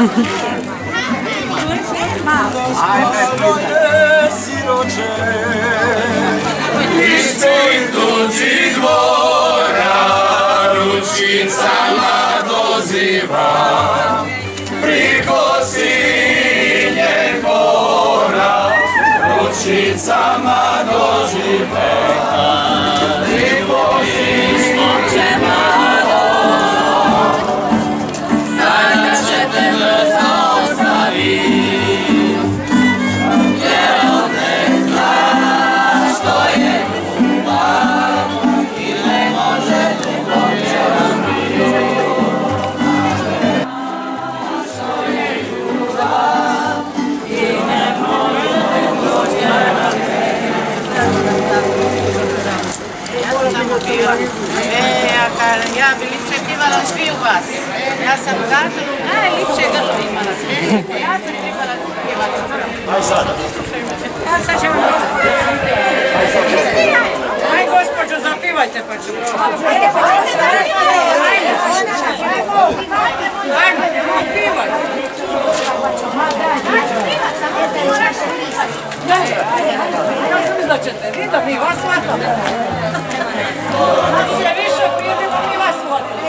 Moje siroče, ispod tuđi dvora, ručicama dozivam, priko sinje mora, ručicama dozivam, priko sinje mora, sada ćete me zaustaviti. Ja bi lipše pjevala svi u vas. Ja sam zaženu najlipše grlo imala svi. Ja sam pjevala pjevati. Aj sada. Ja sad ćemo aj gospođo, zapivajte pa ću. Ajde, pivajte. Ja sam mislila ćete vi da mi vas shvatamo. Nas je više pijemo, mi vas shvatamo.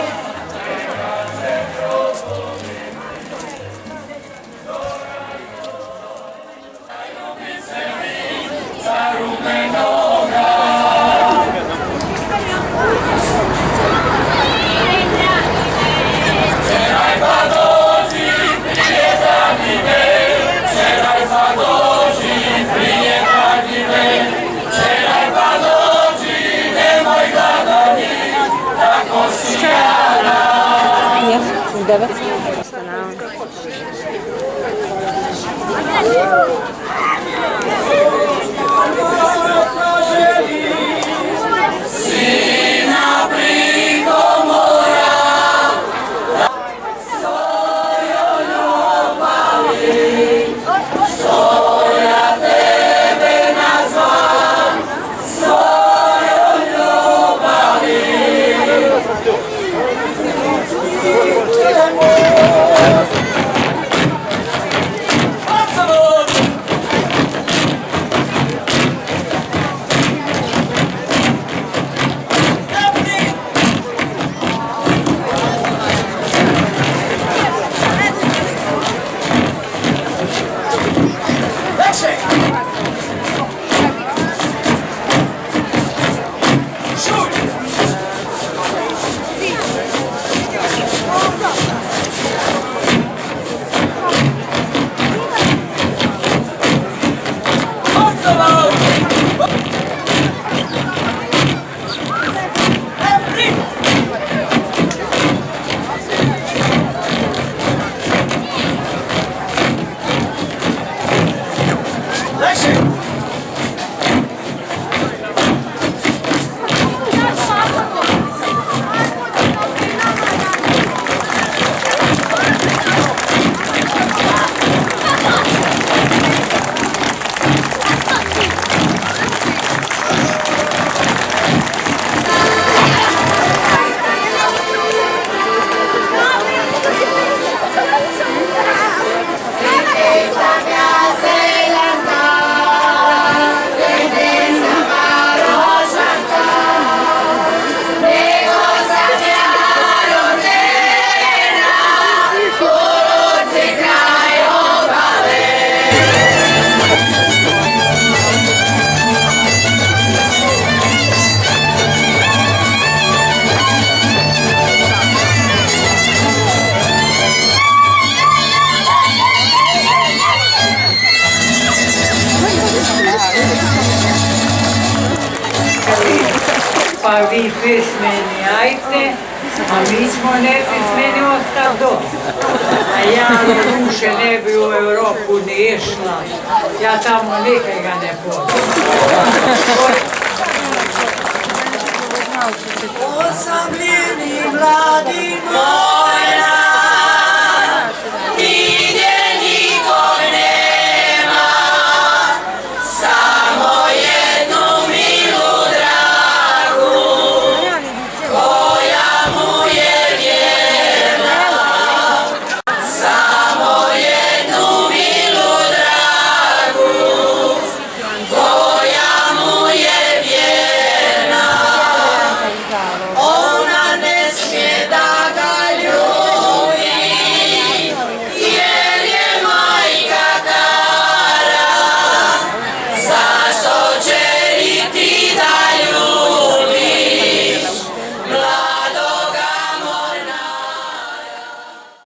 Pa vi pismeni ajte, a mi smo nepismeni ostali doma. A ja do duše ne bi u Europu ni išla, ja tamo nikega ne pođem. Osamljeni mladi moja